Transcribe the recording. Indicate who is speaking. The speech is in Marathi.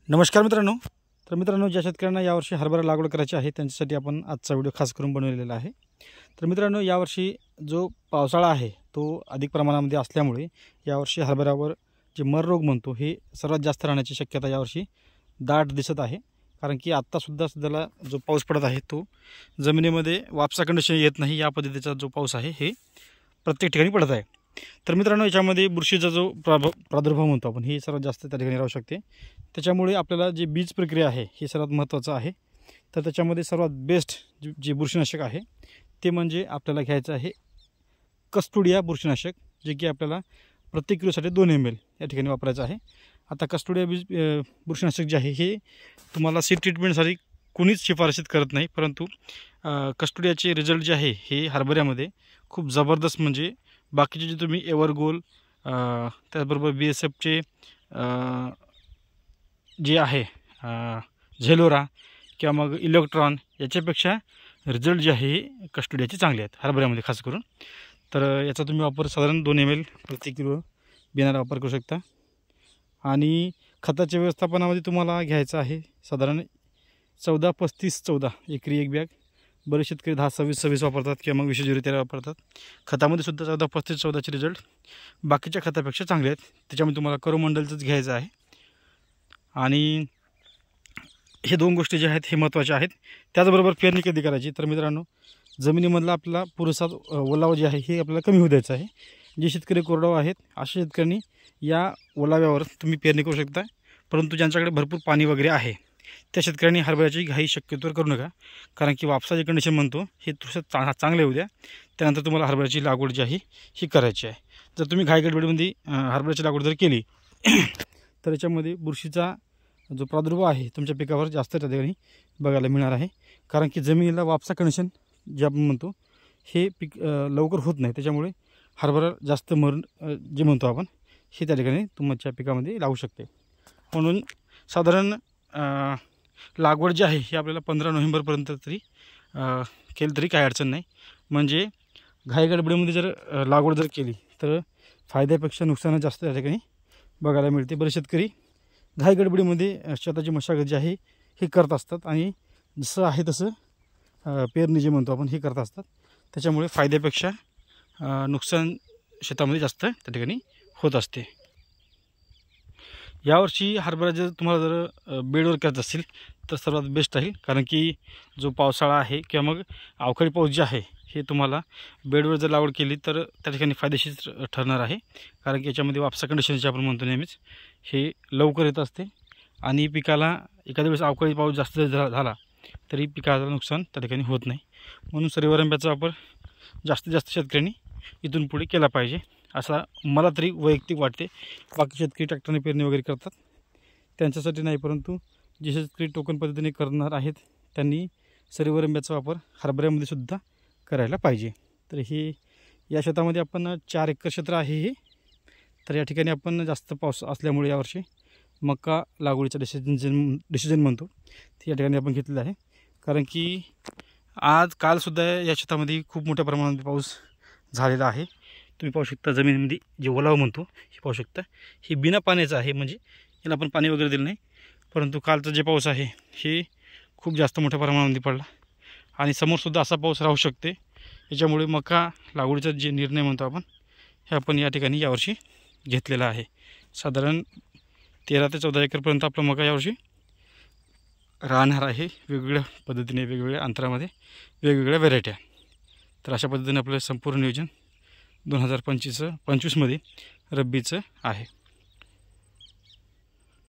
Speaker 1: नमस्कार मित्रांनो. तर मित्रांनो, ज्या शेतकऱ्यांना यावर्षी हरभरा लागवड करायची आहे त्यांच्यासाठी आपण आजचा व्हिडिओ खास करून बनवलेला आहे. तर मित्रांनो, यावर्षी जो पावसाळा आहे तो अधिक प्रमाणामध्ये असल्यामुळे यावर्षी हरभऱ्यावर जे मर रोग म्हणतो हे सर्वात जास्त राहण्याची शक्यता यावर्षी दाट दिसत आहे. कारण की आत्तासुद्धा सध्याला जो पाऊस पडत आहे तो जमिनीमध्ये वापसा कंडिशन येत नाही, या पद्धतीचा जो पाऊस आहे हे प्रत्येक ठिकाणी पडत आहे. तर मित्रांनो, याच्यामध्ये बुरशीचा जो प्रादुर्भाव म्हणतो आपण हे सर्वात जास्त त्या ठिकाणी राहू शकते. त्याच्यामुळे आपल्याला जी बीज प्रक्रिया आहे हे सर्वात महत्त्वाचं आहे. तर त्याच्यामध्ये सर्वात बेस्ट जे बुरशीनाशक आहे ते म्हणजे आपल्याला घ्यायचं आहे कस्टोडिया बुरशीनाशक, जे की आपल्याला प्रत्येक किलोसाठी 2 ml या ठिकाणी वापरायचं आहे. आता कस्टोडिया बुरशीनाशक जे आहे हे तुम्हाला सीड ट्रीटमेंटसाठी कोणीच शिफारशीत करत नाही, परंतु कस्टोडियाचे रिझल्ट जे आहे हे हरभऱ्यामध्ये खूप जबरदस्त, म्हणजे बाकीचे जे तुम्ही एव्हरगोल त्याचबरोबर BSFचे जे आहे झेलोरा किंवा मग इलेक्ट्रॉन याच्यापेक्षा रिझल्ट जे आहे हे कस्टोडियाचे चांगले आहेत हरभऱ्यामध्ये खास करून. तर याचा तुम्ही वापर साधारण 2 ml प्रति किलो बियाण्याला वापर करू शकता. आणि खताच्या व्यवस्थापनामध्ये तुम्हाला घ्यायचं आहे साधारण 14-35-14 एकरी एक बॅग. बरेच शेतकरी 10-26-26 वापरतात किंवा मग 20-13 वापरतात. खतामध्ये सुद्धा 14-35-14चे रिझल्ट बाकीच्या खतापेक्षा चांगले आहेत. त्याच्यामध्ये तुम्हाला करोमंडलचंच घ्यायचं आहे. आणि हे 2 गोष्टी ज्या आहेत हे महत्त्वाच्या आहेत. त्याचबरोबर पेरणी कधी करायची, तर मित्रांनो, जमिनीमधला आपला पुरेसा ओलावा जे आहे हे आपल्याला कमी होऊ द्यायचं आहे. जे शेतकरी कोरडवाहू आहेत अशा शेतकऱ्यांनी या ओलाव्यावर तुम्ही पेरणी करू शकता. परंतु ज्यांच्याकडे भरपूर पाणी वगैरे आहे त्या शेतकऱ्यांनी हरभऱ्याची घाई शक्यतोवर करू नका, कारण की वापसाची कंडिशन म्हणतो हे थोडंसं चांगले होऊ द्या. त्यानंतर तुम्हाला हरभऱ्याची लागवड जी आहे ही करायची आहे. जर तुम्ही घाई गडबडीमध्ये हरभऱ्याची लागवड जर केली तर याच्यामध्ये बुरशीचा जो प्रादुर्भाव आहे तुमच्या पिकावर जास्त त्या ठिकाणी बघायला मिळणार आहे. कारण की जमिनीला वापसा कंडिशन जे आपण म्हणतो हे पीक लवकर होत नाही, त्याच्यामुळे हरभरा जास्त मरण जे म्हणतो आपण हे त्या ठिकाणी तुमच्या पिकामध्ये लागू शकते. म्हणून साधारण लागवड जी आहे ही आपल्याला 15 नोव्हेंबरपर्यंत तरी केली तरी काही अडचण नाही. म्हणजे घाई गडबडीमध्ये जर लागवड जर केली तर फायद्यापेक्षा नुकसान जास्त त्या ठिकाणी बघायला मिळते. बरेच शेतकरी घाई गडबडीमध्ये शेताची मशागत जी आहे हे करत असतात आणि जसं आहे तसं पेरणी जे म्हणतो आपण हे करत असतात. त्याच्यामुळे फायद्यापेक्षा नुकसान शेतामध्ये जास्त त्या ठिकाणी होत असते. यावर्षी हरभरा जर तुम्हाला जर बेडवर करायचं असेल तर सर्वात बेस्ट राहील, कारण की जो पावसाळा आहे किंवा मग अवकाळी पाऊस जे आहे हे तुम्हाला बेडवर जर लागवड केली तर त्या ठिकाणी फायदेशीर ठरणार आहे. कारण की याच्यामध्ये वापसा कंडिशन जे आपण म्हणतो नेहमीच हे लवकर येत असते आणि पिकाला एखाद्या वेळेस अवकाळी पाऊस जास्त झाला तरी पिकाला नुकसान त्या ठिकाणी होत नाही. म्हणून सर्वरंब्याचा वापर जास्तीत जास्त शेतकऱ्यांनी इथून पुढे केला पाहिजे असा मला तरी वैयक्तिक वाटते. बाकी शेतकरी ट्रॅक्टरने पेरणी वगैरे करतात त्यांच्यासाठी नाही, परंतु जे शेतकरी टोकन पद्धतीने करणार आहेत त्यांनी सर्वरंब्याचा वापर हरभऱ्यामध्ये सुद्धा करायला पाहिजे. तर हे या शेतामध्ये आपण 4 एकर क्षेत्र आहे हे. तर या ठिकाणी आपण जास्त पाऊस असल्यामुळे यावर्षी मका लागवडीचा डिसिजन म्हणतो ते या ठिकाणी आपण घेतलेलं आहे. कारण की कालसुद्धा या शेतामध्ये खूप मोठ्या प्रमाणात पाऊस झालेला आहे. तुम्ही पाहू शकता जमिनीमध्ये जे ओलावा म्हणतो हे पाहू शकता, हे बिना पाण्याचं आहे, म्हणजे याला आपण पाणी वगैरे दिलं नाही. परंतु कालचा जे पाऊस आहे हे खूप जास्त मोठ्या प्रमाणामध्ये पडला आणि समोरसुद्धा असा पाऊस राहू शकते. याच्यामुळे मका लागवडीचा जे निर्णय म्हणतो आपण हे आपण या ठिकाणी यावर्षी घेतलेला आहे. साधारण 13 ते 14 एकरपर्यंत आपला मका यावर्षी राहणार आहे, वेगवेगळ्या पद्धतीने वेगवेगळ्या अंतरामध्ये वेगवेगळ्या व्हरायट्या. तर अशा पद्धतीने आपलं संपूर्ण नियोजन 2025 मध्ये रब्बीचं आहे.